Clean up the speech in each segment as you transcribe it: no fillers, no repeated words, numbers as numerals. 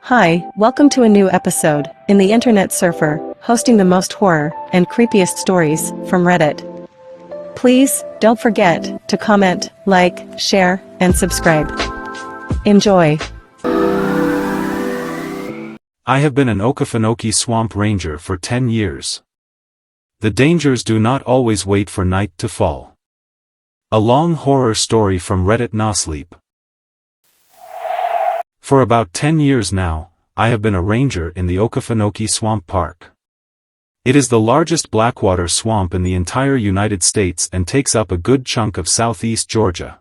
Hi, welcome to a new episode in the Internet Surfer, hosting the most horror and creepiest stories from Reddit. Please don't forget to comment, like, share, and subscribe. Enjoy. I have been an Okefenokee Swamp Ranger for 10 years. The dangers do not always wait for night to fall. A long horror story from Reddit Nosleep. For about 10 years now, I have been a ranger in the Okefenokee Swamp Park. It is the largest blackwater swamp in the entire United States and takes up a good chunk of southeast Georgia.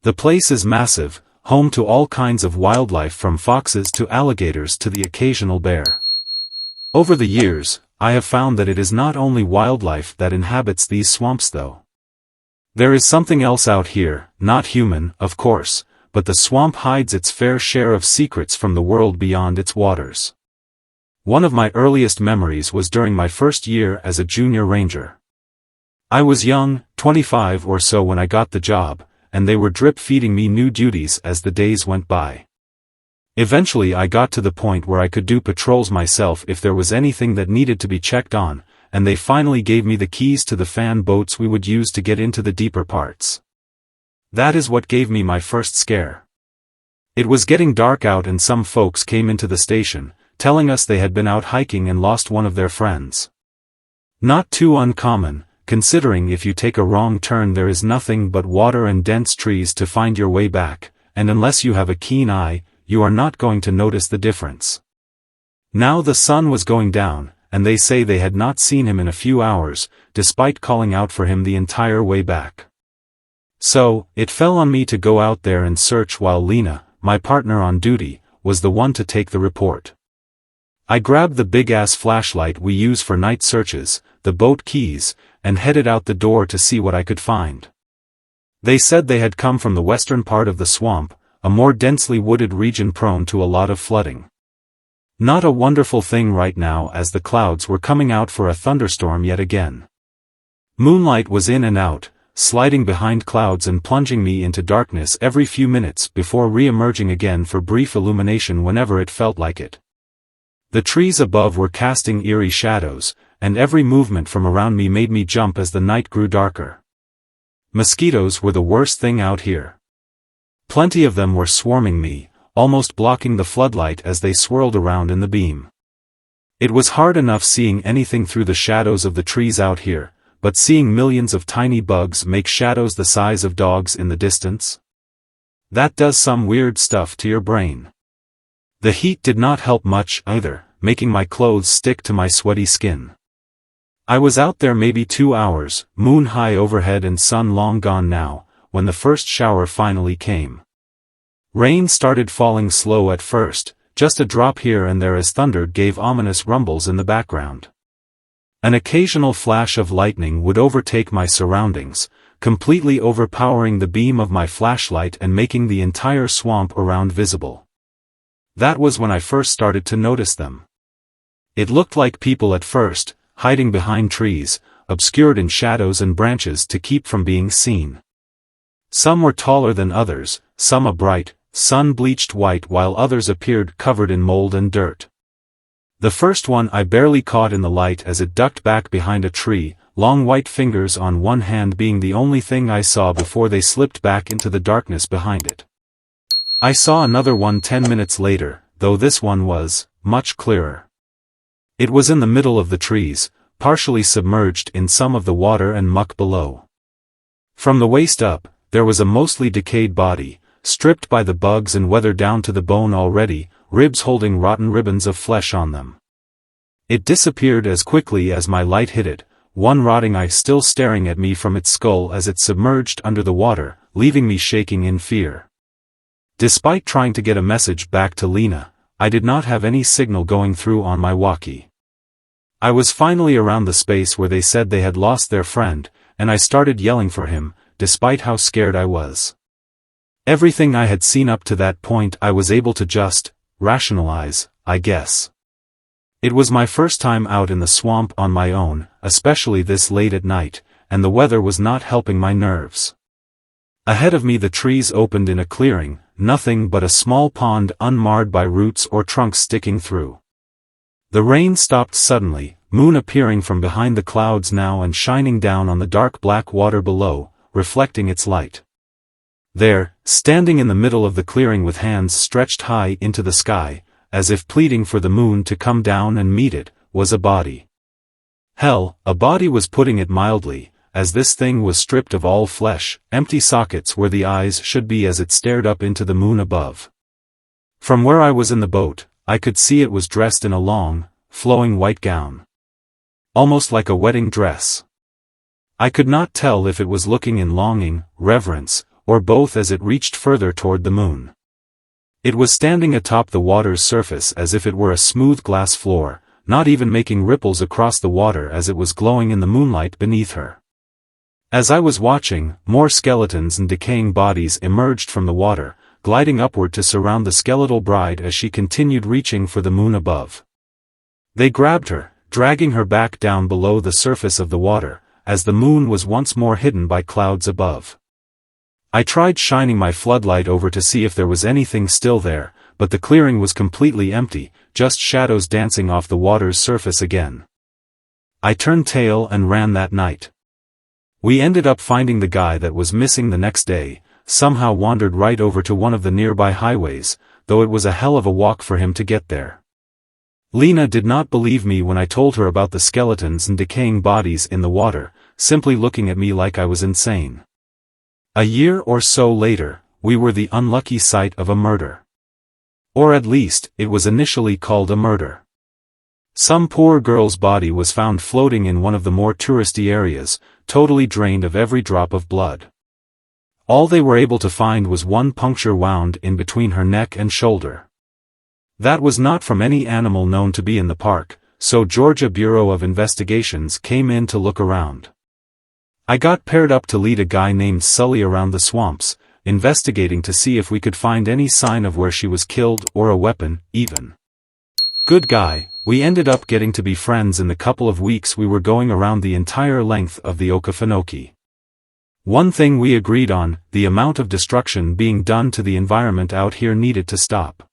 The place is massive, home to all kinds of wildlife from foxes to alligators to the occasional bear. Over the years, I have found that it is not only wildlife that inhabits these swamps though. There is something else out here, not human, of course, but the swamp hides its fair share of secrets from the world beyond its waters. One of my earliest memories was during my first year as a junior ranger. I was young, 25 or so when I got the job, and they were drip-feeding me new duties as the days went by. Eventually I got to the point where I could do patrols myself if there was anything that needed to be checked on, and they finally gave me the keys to the fan boats we would use to get into the deeper parts. That is what gave me my first scare. It was getting dark out and some folks came into the station, telling us they had been out hiking and lost one of their friends. Not too uncommon, considering if you take a wrong turn there is nothing but water and dense trees to find your way back, and unless you have a keen eye, you are not going to notice the difference. Now the sun was going down, and they say they had not seen him in a few hours, despite calling out for him the entire way back. So, it fell on me to go out there and search while Lena, my partner on duty, was the one to take the report. I grabbed the big-ass flashlight we use for night searches, the boat keys, and headed out the door to see what I could find. They said they had come from the western part of the swamp, a more densely wooded region prone to a lot of flooding. Not a wonderful thing right now as the clouds were coming out for a thunderstorm yet again. Moonlight was in and out, sliding behind clouds and plunging me into darkness every few minutes before re-emerging again for brief illumination whenever it felt like it. The trees above were casting eerie shadows, and every movement from around me made me jump as the night grew darker. Mosquitoes were the worst thing out here. Plenty of them were swarming me, almost blocking the floodlight as they swirled around in the beam. It was hard enough seeing anything through the shadows of the trees out here, but seeing millions of tiny bugs make shadows the size of dogs in the distance? That does some weird stuff to your brain. The heat did not help much either, making my clothes stick to my sweaty skin. I was out there maybe 2 hours, moon high overhead and sun long gone now, when the first shower finally came. Rain started falling slow at first, just a drop here and there as thunder gave ominous rumbles in the background. An occasional flash of lightning would overtake my surroundings, completely overpowering the beam of my flashlight and making the entire swamp around visible. That was when I first started to notice them. It looked like people at first, hiding behind trees, obscured in shadows and branches to keep from being seen. Some were taller than others, some a bright, sun-bleached white while others appeared covered in mold and dirt. The first one I barely caught in the light as it ducked back behind a tree, long white fingers on one hand being the only thing I saw before they slipped back into the darkness behind it. I saw another one 10 minutes later, though this one was much clearer. It was in the middle of the trees, partially submerged in some of the water and muck below. From the waist up, there was a mostly decayed body, stripped by the bugs and weathered down to the bone already, ribs holding rotten ribbons of flesh on them. It disappeared as quickly as my light hit it, one rotting eye still staring at me from its skull as it submerged under the water, leaving me shaking in fear. Despite trying to get a message back to Lena, I did not have any signal going through on my walkie. I was finally around the space where they said they had lost their friend, and I started yelling for him, despite how scared I was. Everything I had seen up to that point I was able to just rationalize, I guess. It was my first time out in the swamp on my own, especially this late at night, and the weather was not helping my nerves. Ahead of me the trees opened in a clearing, nothing but a small pond unmarred by roots or trunks sticking through. The rain stopped suddenly, moon appearing from behind the clouds now and shining down on the dark black water below, reflecting its light. There, standing in the middle of the clearing with hands stretched high into the sky, as if pleading for the moon to come down and meet it, was a body. Hell, a body was putting it mildly, as this thing was stripped of all flesh, empty sockets where the eyes should be as it stared up into the moon above. From where I was in the boat, I could see it was dressed in a long, flowing white gown. Almost like a wedding dress. I could not tell if it was looking in longing, reverence, or both as it reached further toward the moon. It was standing atop the water's surface as if it were a smooth glass floor, not even making ripples across the water as it was glowing in the moonlight beneath her. As I was watching, more skeletons and decaying bodies emerged from the water, gliding upward to surround the skeletal bride as she continued reaching for the moon above. They grabbed her, dragging her back down below the surface of the water, as the moon was once more hidden by clouds above. I tried shining my floodlight over to see if there was anything still there, but the clearing was completely empty, just shadows dancing off the water's surface again. I turned tail and ran that night. We ended up finding the guy that was missing the next day, somehow wandered right over to one of the nearby highways, though it was a hell of a walk for him to get there. Lena did not believe me when I told her about the skeletons and decaying bodies in the water, simply looking at me like I was insane. A year or so later, we were the unlucky site of a murder. Or at least, it was initially called a murder. Some poor girl's body was found floating in one of the more touristy areas, totally drained of every drop of blood. All they were able to find was one puncture wound in between her neck and shoulder. That was not from any animal known to be in the park, so Georgia Bureau of Investigations came in to look around. I got paired up to lead a guy named Sully around the swamps, investigating to see if we could find any sign of where she was killed or a weapon, even. Good guy, we ended up getting to be friends in the couple of weeks we were going around the entire length of the Okefenokee. One thing we agreed on, the amount of destruction being done to the environment out here needed to stop.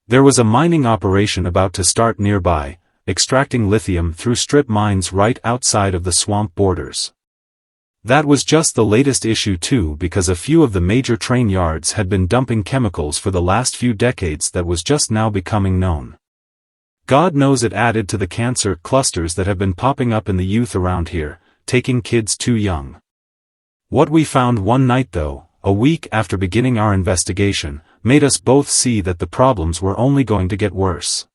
There was a mining operation about to start nearby, extracting lithium through strip mines right outside of the swamp borders. That was just the latest issue too, because a few of the major train yards had been dumping chemicals for the last few decades that was just now becoming known. God knows it added to the cancer clusters that have been popping up in the youth around here, taking kids too young. What we found one night though, a week after beginning our investigation, made us both see that the problems were only going to get worse.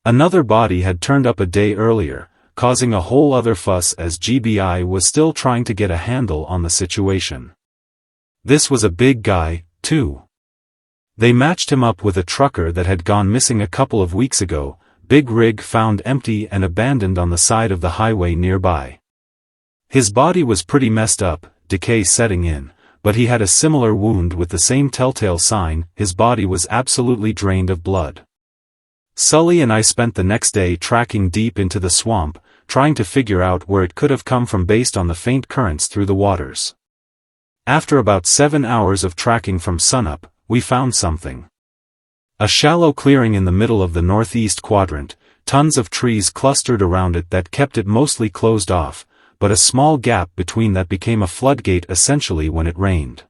Another body had turned up a day earlier, causing a whole other fuss as GBI was still trying to get a handle on the situation. This was a big guy, too. They matched him up with a trucker that had gone missing a couple of weeks ago, big rig found empty and abandoned on the side of the highway nearby. His body was pretty messed up, decay setting in, but he had a similar wound with the same telltale sign, his body was absolutely drained of blood. Sully and I spent the next day tracking deep into the swamp, trying to figure out where it could have come from based on the faint currents through the waters. After about 7 hours of tracking from sunup, we found something. A shallow clearing in the middle of the northeast quadrant, tons of trees clustered around it that kept it mostly closed off, but a small gap between that became a floodgate essentially when it rained.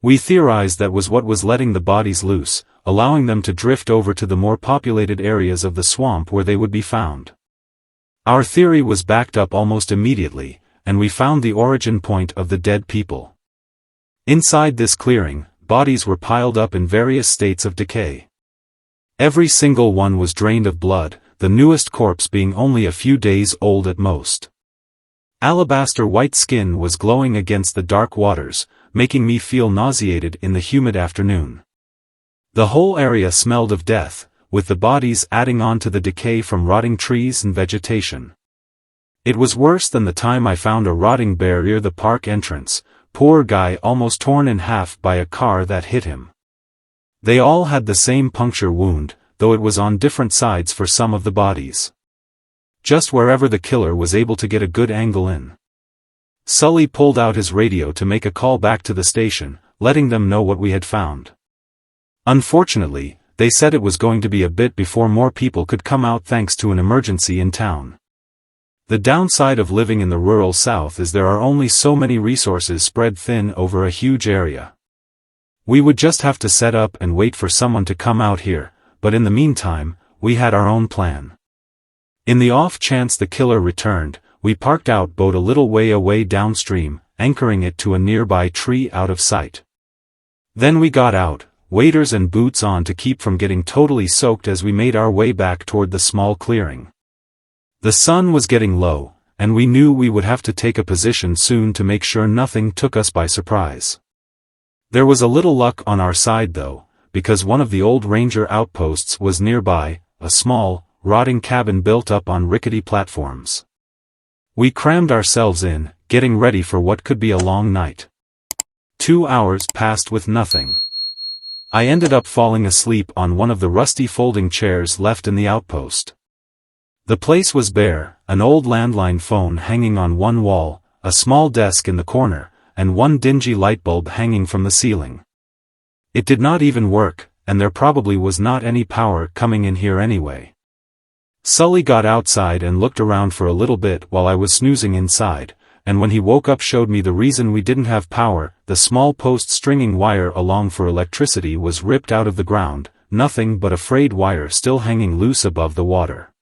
We theorized that was what was letting the bodies loose, allowing them to drift over to the more populated areas of the swamp where they would be found. Our theory was backed up almost immediately, and we found the origin point of the dead people. Inside this clearing, bodies were piled up in various states of decay. Every single one was drained of blood, the newest corpse being only a few days old at most. Alabaster white skin was glowing against the dark waters, making me feel nauseated in the humid afternoon. The whole area smelled of death, with the bodies adding on to the decay from rotting trees and vegetation. It was worse than the time I found a rotting bear near the park entrance, poor guy almost torn in half by a car that hit him. They all had the same puncture wound, though it was on different sides for some of the bodies. Just wherever the killer was able to get a good angle in. Sully pulled out his radio to make a call back to the station, letting them know what we had found. Unfortunately, they said it was going to be a bit before more people could come out thanks to an emergency in town. The downside of living in the rural South is there are only so many resources spread thin over a huge area. We would just have to set up and wait for someone to come out here, but in the meantime, we had our own plan. In the off chance the killer returned, we parked our boat a little way away downstream, anchoring it to a nearby tree out of sight. Then we got out, waders and boots on to keep from getting totally soaked as we made our way back toward the small clearing. The sun was getting low, and we knew we would have to take a position soon to make sure nothing took us by surprise. There was a little luck on our side though, because one of the old ranger outposts was nearby, a small, rotting cabin built up on rickety platforms. We crammed ourselves in, getting ready for what could be a long night. 2 hours passed with nothing. I ended up falling asleep on one of the rusty folding chairs left in the outpost. The place was bare, an old landline phone hanging on one wall, a small desk in the corner, and one dingy light bulb hanging from the ceiling. It did not even work, and there probably was not any power coming in here anyway. Sully got outside and looked around for a little bit while I was snoozing inside, and when he woke up showed me the reason we didn't have power. The small post stringing wire along for electricity was ripped out of the ground, nothing but a frayed wire still hanging loose above the water.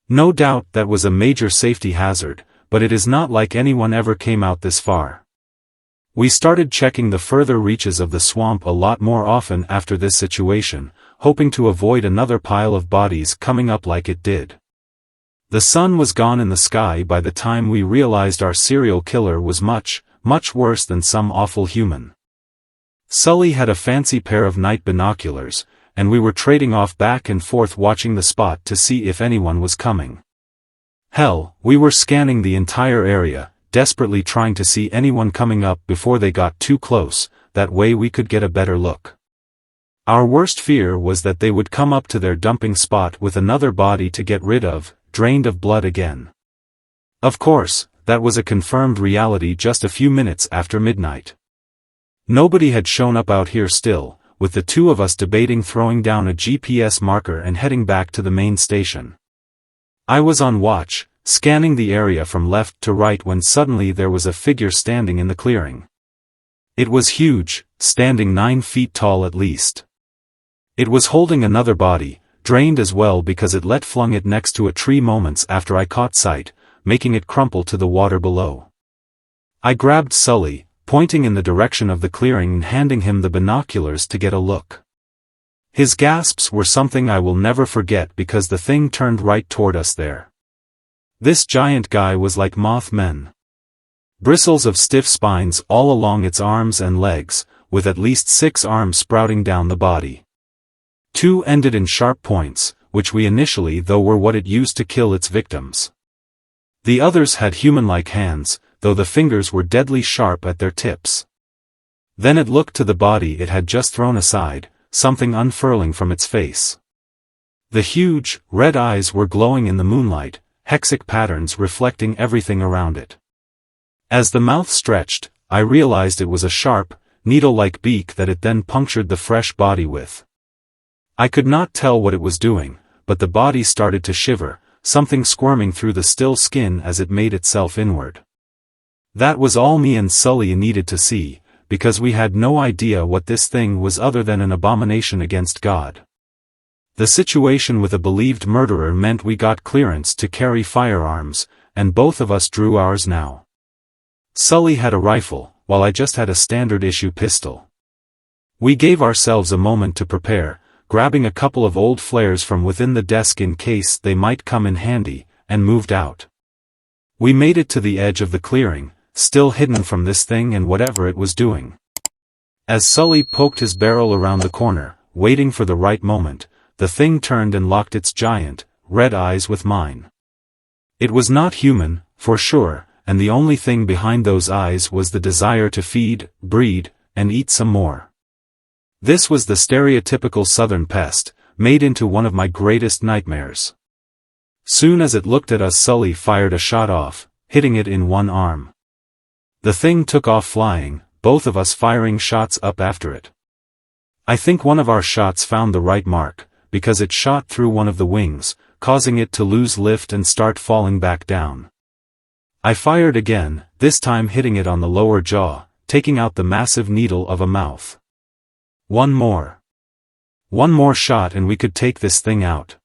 No doubt that was a major safety hazard, but it is not like anyone ever came out this far. We started checking the further reaches of the swamp a lot more often after this situation, hoping to avoid another pile of bodies coming up like it did. The sun was gone in the sky by the time we realized our serial killer was much, much worse than some awful human. Sully had a fancy pair of night binoculars, and we were trading off back and forth watching the spot to see if anyone was coming. Hell, we were scanning the entire area, desperately trying to see anyone coming up before they got too close, that way we could get a better look. Our worst fear was that they would come up to their dumping spot with another body to get rid of, drained of blood again. Of course, that was a confirmed reality just a few minutes after midnight. Nobody had shown up out here still, with the two of us debating throwing down a GPS marker and heading back to the main station. I was on watch, scanning the area from left to right when suddenly there was a figure standing in the clearing. It was huge, standing 9 feet tall at least. It was holding another body, drained as well because it flung it next to a tree moments after I caught sight, making it crumple to the water below. I grabbed Sully, pointing in the direction of the clearing and handing him the binoculars to get a look. His gasps were something I will never forget because the thing turned right toward us there. This giant guy was like Mothman. Bristles of stiff spines all along its arms and legs, with at least 6 arms sprouting down the body. 2 ended in sharp points, which we initially though were what it used to kill its victims. The others had human-like hands, though the fingers were deadly sharp at their tips. Then it looked to the body it had just thrown aside, something unfurling from its face. The huge, red eyes were glowing in the moonlight, hexic patterns reflecting everything around it. As the mouth stretched, I realized it was a sharp, needle-like beak that it then punctured the fresh body with. I could not tell what it was doing, but the body started to shiver, something squirming through the still skin as it made itself inward. That was all me and Sully needed to see, because we had no idea what this thing was other than an abomination against God. The situation with a believed murderer meant we got clearance to carry firearms, and both of us drew ours now. Sully had a rifle, while I just had a standard-issue pistol. We gave ourselves a moment to prepare, grabbing a couple of old flares from within the desk in case they might come in handy, and moved out. We made it to the edge of the clearing, still hidden from this thing and whatever it was doing. As Sully poked his barrel around the corner, waiting for the right moment, the thing turned and locked its giant, red eyes with mine. It was not human, for sure, and the only thing behind those eyes was the desire to feed, breed, and eat some more. This was the stereotypical southern pest, made into one of my greatest nightmares. Soon as it looked at us, Sully fired a shot off, hitting it in one arm. The thing took off flying, both of us firing shots up after it. I think one of our shots found the right mark, because it shot through one of the wings, causing it to lose lift and start falling back down. I fired again, this time hitting it on the lower jaw, taking out the massive needle of a mouth. One more shot and we could take this thing out.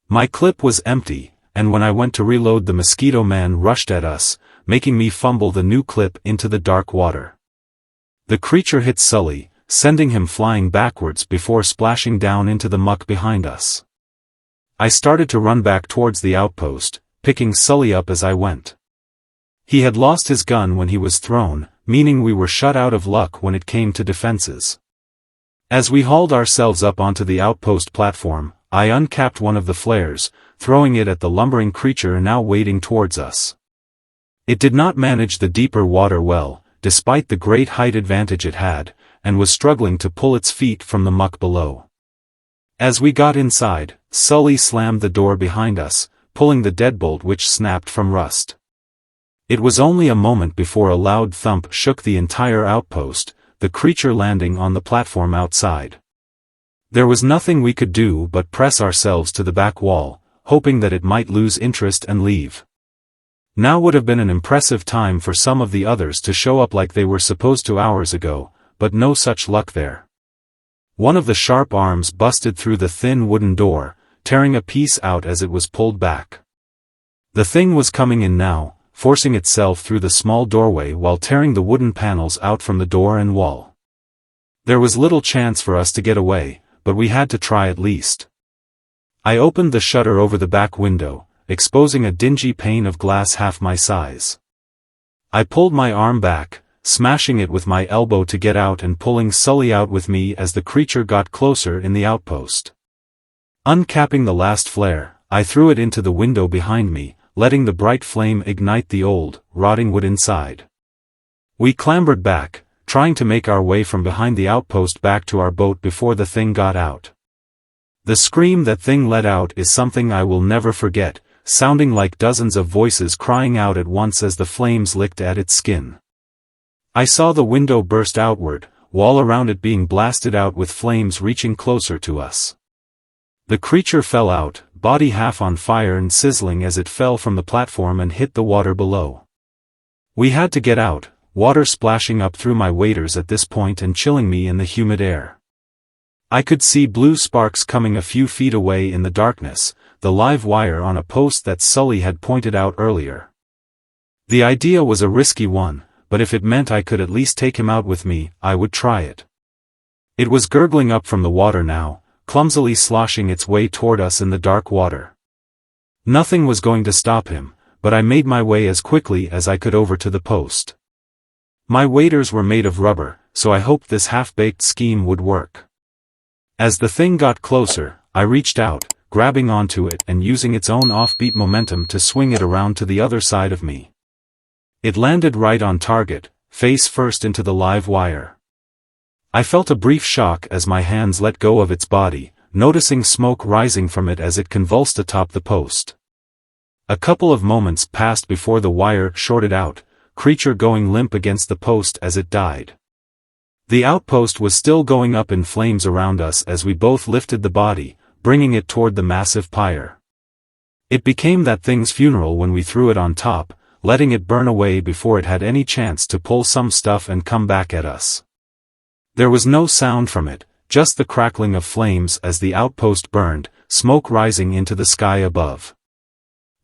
My clip was empty, and when I went to reload, the mosquito man rushed at us, making me fumble the new clip into the dark water. The creature hit Sully, sending him flying backwards before splashing down into the muck behind us. I started to run back towards the outpost, picking Sully up as I went. He had lost his gun when he was thrown, meaning we were shut out of luck when it came to defenses. As we hauled ourselves up onto the outpost platform, I uncapped one of the flares, throwing it at the lumbering creature now wading towards us. It did not manage the deeper water well, despite the great height advantage it had, and was struggling to pull its feet from the muck below. As we got inside, Sully slammed the door behind us, pulling the deadbolt which snapped from rust. It was only a moment before a loud thump shook the entire outpost, the creature landing on the platform outside. There was nothing we could do but press ourselves to the back wall, hoping that it might lose interest and leave. Now would have been an impressive time for some of the others to show up like they were supposed to hours ago, but no such luck there. One of the sharp arms busted through the thin wooden door, tearing a piece out as it was pulled back. The thing was coming in now, forcing itself through the small doorway while tearing the wooden panels out from the door and wall. There was little chance for us to get away, but we had to try at least. I opened the shutter over the back window, exposing a dingy pane of glass half my size. I pulled my arm back, smashing it with my elbow to get out and pulling Sully out with me as the creature got closer in the outpost. Uncapping the last flare, I threw it into the window behind me, letting the bright flame ignite the old, rotting wood inside. We clambered back, trying to make our way from behind the outpost back to our boat before the thing got out. The scream that thing let out is something I will never forget, sounding like dozens of voices crying out at once as the flames licked at its skin. I saw the window burst outward, wall around it being blasted out with flames reaching closer to us. The creature fell out, body half on fire and sizzling as it fell from the platform and hit the water below. We had to get out, water splashing up through my waders at this point and chilling me in the humid air. I could see blue sparks coming a few feet away in the darkness, the live wire on a post that Sully had pointed out earlier. The idea was a risky one, but if it meant I could at least take him out with me, I would try it. It was gurgling up from the water now, clumsily sloshing its way toward us in the dark water. Nothing was going to stop him, but I made my way as quickly as I could over to the post. My waders were made of rubber, so I hoped this half-baked scheme would work. As the thing got closer, I reached out, grabbing onto it and using its own offbeat momentum to swing it around to the other side of me. It landed right on target, face first into the live wire. I felt a brief shock as my hands let go of its body, noticing smoke rising from it as it convulsed atop the post. A couple of moments passed before the wire shorted out, creature going limp against the post as it died. The outpost was still going up in flames around us as we both lifted the body, bringing it toward the massive pyre. It became that thing's funeral when we threw it on top, letting it burn away before it had any chance to pull some stuff and come back at us. There was no sound from it, just the crackling of flames as the outpost burned, smoke rising into the sky above.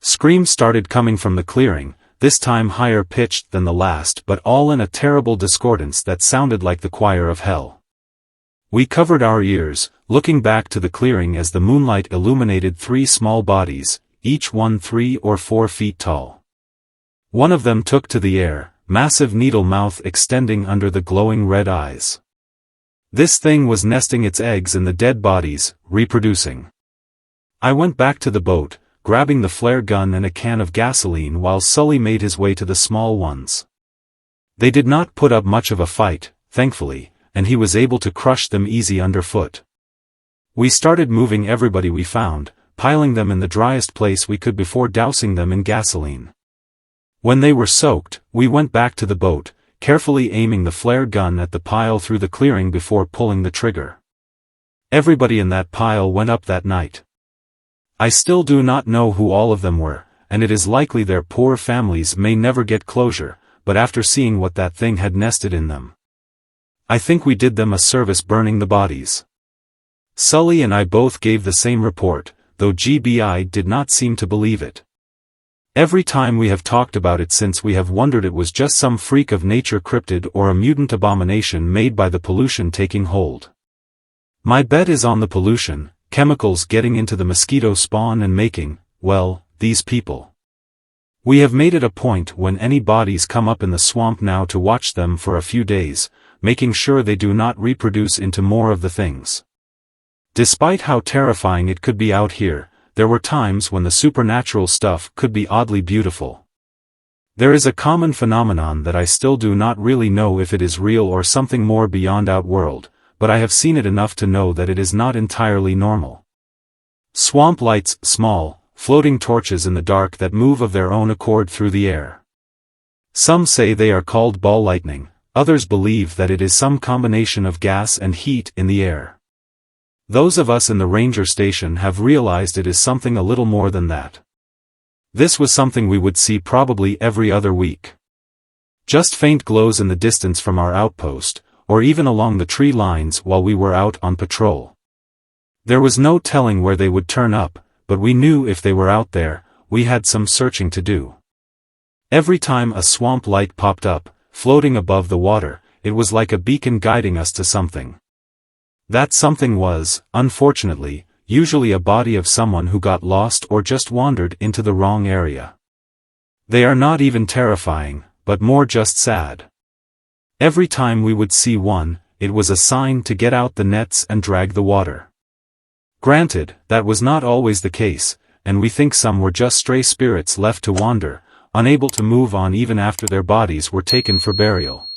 Screams started coming from the clearing, this time higher pitched than the last but all in a terrible discordance that sounded like the choir of hell. We covered our ears, looking back to the clearing as the moonlight illuminated three small bodies, each one 3 or 4 feet tall. One of them took to the air, massive needle mouth extending under the glowing red eyes. This thing was nesting its eggs in the dead bodies, reproducing. I went back to the boat, grabbing the flare gun and a can of gasoline while Sully made his way to the small ones. They did not put up much of a fight, thankfully, and he was able to crush them easy underfoot. We started moving everybody we found, piling them in the driest place we could before dousing them in gasoline. When they were soaked, we went back to the boat, carefully aiming the flare gun at the pile through the clearing before pulling the trigger. Everybody in that pile went up that night. I still do not know who all of them were, and it is likely their poor families may never get closure, but after seeing what that thing had nested in them, I think we did them a service burning the bodies. Sully and I both gave the same report, though GBI did not seem to believe it. Every time we have talked about it since, we have wondered it was just some freak of nature cryptid or a mutant abomination made by the pollution taking hold. My bet is on the pollution, chemicals getting into the mosquito spawn and making, well, these people. We have made it a point when any bodies come up in the swamp now to watch them for a few days, making sure they do not reproduce into more of the things. Despite how terrifying it could be out here, there were times when the supernatural stuff could be oddly beautiful. There is a common phenomenon that I still do not really know if it is real or something more beyond outworld, but I have seen it enough to know that it is not entirely normal. Swamp lights, small, floating torches in the dark that move of their own accord through the air. Some say they are called ball lightning, others believe that it is some combination of gas and heat in the air. Those of us in the ranger station have realized it is something a little more than that. This was something we would see probably every other week. Just faint glows in the distance from our outpost, or even along the tree lines while we were out on patrol. There was no telling where they would turn up, but we knew if they were out there, we had some searching to do. Every time a swamp light popped up, floating above the water, it was like a beacon guiding us to something. That something was, unfortunately, usually a body of someone who got lost or just wandered into the wrong area. They are not even terrifying, but more just sad. Every time we would see one, it was a sign to get out the nets and drag the water. Granted, that was not always the case, and we think some were just stray spirits left to wander, unable to move on even after their bodies were taken for burial.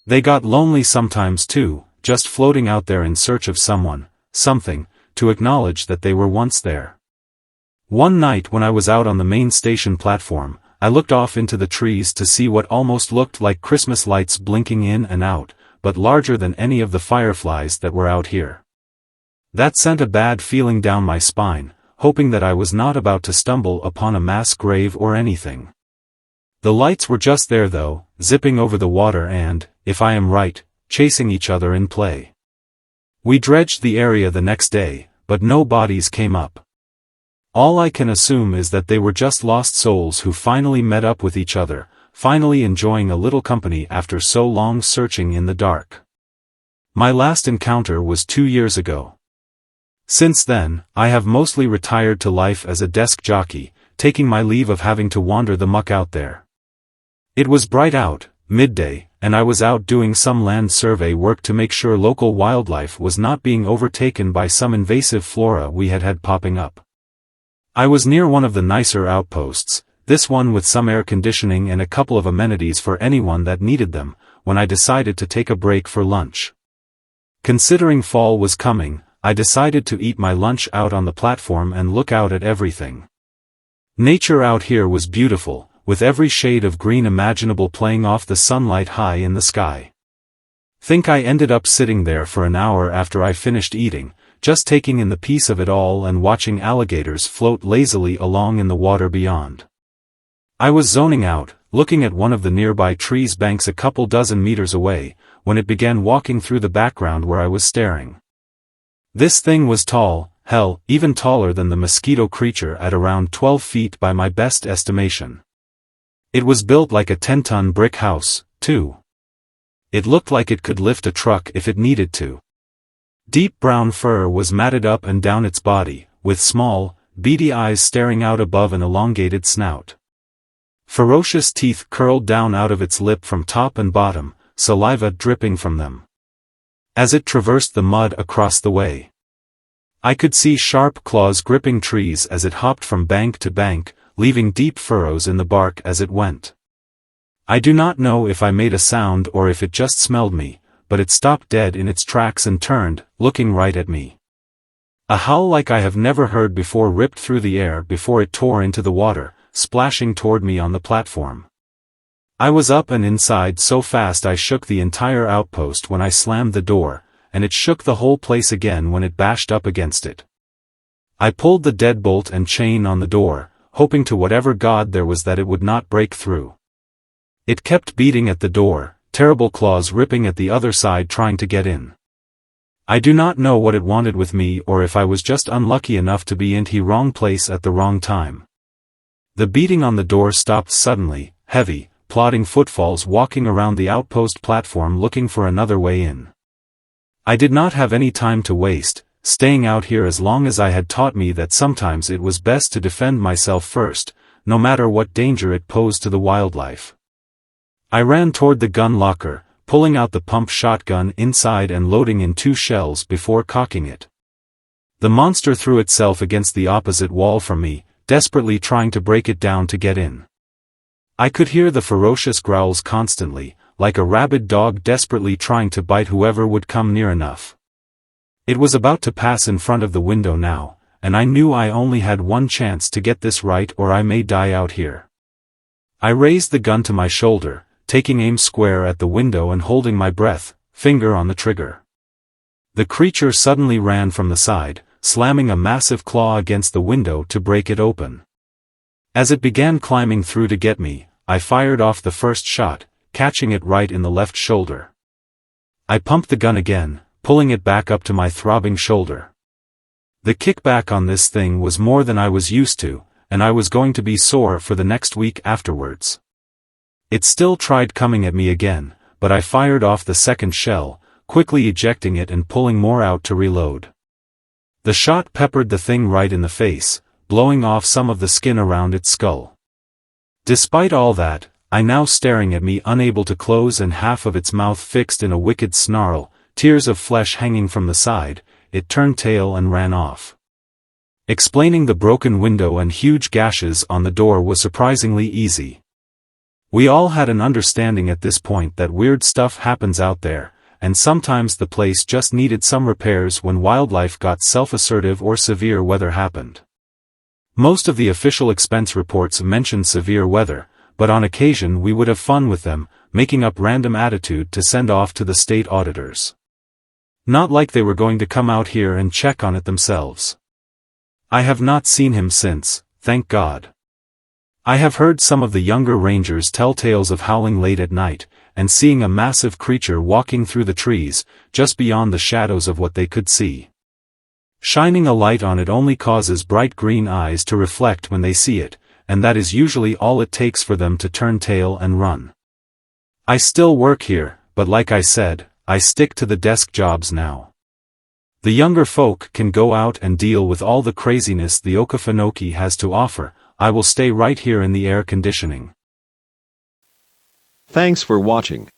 They got lonely sometimes too, just floating out there in search of someone, something, to acknowledge that they were once there. One night when I was out on the main station platform, I looked off into the trees to see what almost looked like Christmas lights blinking in and out, but larger than any of the fireflies that were out here. That sent a bad feeling down my spine, hoping that I was not about to stumble upon a mass grave or anything. The lights were just there though, zipping over the water and, if I am right, chasing each other in play. We dredged the area the next day, but no bodies came up. All I can assume is that they were just lost souls who finally met up with each other, finally enjoying a little company after so long searching in the dark. My last encounter was 2 years ago. Since then, I have mostly retired to life as a desk jockey, taking my leave of having to wander the muck out there. It was bright out, midday, and I was out doing some land survey work to make sure local wildlife was not being overtaken by some invasive flora we had had popping up. I was near one of the nicer outposts, this one with some air conditioning and a couple of amenities for anyone that needed them, when I decided to take a break for lunch. Considering fall was coming, I decided to eat my lunch out on the platform and look out at everything. Nature out here was beautiful, with every shade of green imaginable playing off the sunlight high in the sky. Think I ended up sitting there for an hour after I finished eating, just taking in the peace of it all and watching alligators float lazily along in the water beyond. I was zoning out, looking at one of the nearby trees banks a couple dozen meters away, when it began walking through the background where I was staring. This thing was tall, hell, even taller than the mosquito creature at around 12 feet by my best estimation. It was built like a 10-ton brick house, too. It looked like it could lift a truck if it needed to. Deep brown fur was matted up and down its body, with small, beady eyes staring out above an elongated snout. Ferocious teeth curled down out of its lip from top and bottom, saliva dripping from them. As it traversed the mud across the way, I could see sharp claws gripping trees as it hopped from bank to bank, leaving deep furrows in the bark as it went. I do not know if I made a sound or if it just smelled me, but it stopped dead in its tracks and turned, looking right at me. A howl like I have never heard before ripped through the air before it tore into the water, splashing toward me on the platform. I was up and inside so fast I shook the entire outpost when I slammed the door, and it shook the whole place again when it bashed up against it. I pulled the deadbolt and chain on the door, hoping to whatever god there was that it would not break through. It kept beating at the door, terrible claws ripping at the other side trying to get in. I do not know what it wanted with me or if I was just unlucky enough to be in the wrong place at the wrong time. The beating on the door stopped suddenly, heavy, plodding footfalls walking around the outpost platform looking for another way in. I did not have any time to waste, staying out here as long as I had taught me that sometimes it was best to defend myself first, no matter what danger it posed to the wildlife. I ran toward the gun locker, pulling out the pump shotgun inside and loading in 2 shells before cocking it. The monster threw itself against the opposite wall from me, desperately trying to break it down to get in. I could hear the ferocious growls constantly, like a rabid dog desperately trying to bite whoever would come near enough. It was about to pass in front of the window now, and I knew I only had one chance to get this right or I may die out here. I raised the gun to my shoulder, taking aim square at the window and holding my breath, finger on the trigger. The creature suddenly ran from the side, slamming a massive claw against the window to break it open. As it began climbing through to get me, I fired off the first shot, catching it right in the left shoulder. I pumped the gun again, pulling it back up to my throbbing shoulder. The kickback on this thing was more than I was used to, and I was going to be sore for the next week afterwards. It still tried coming at me again, but I fired off the second shell, quickly ejecting it and pulling more out to reload. The shot peppered the thing right in the face, blowing off some of the skin around its skull. Despite all that, I now staring at me unable to close and half of its mouth fixed in a wicked snarl, tears of flesh hanging from the side, it turned tail and ran off. Explaining the broken window and huge gashes on the door was surprisingly easy. We all had an understanding at this point that weird stuff happens out there, and sometimes the place just needed some repairs when wildlife got self-assertive or severe weather happened. Most of the official expense reports mentioned severe weather, but on occasion we would have fun with them, making up random attitude to send off to the state auditors. Not like they were going to come out here and check on it themselves. I have not seen him since, thank God. I have heard some of the younger rangers tell tales of howling late at night, and seeing a massive creature walking through the trees, just beyond the shadows of what they could see. Shining a light on it only causes bright green eyes to reflect when they see it, and that is usually all it takes for them to turn tail and run. I still work here, but like I said, I stick to the desk jobs now. The younger folk can go out and deal with all the craziness the Okefenokee has to offer. I will stay right here in the air conditioning. Thanks for watching.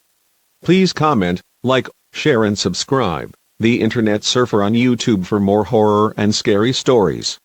Please comment, like, share and subscribe. The Internet Surfer on YouTube for more horror and scary stories.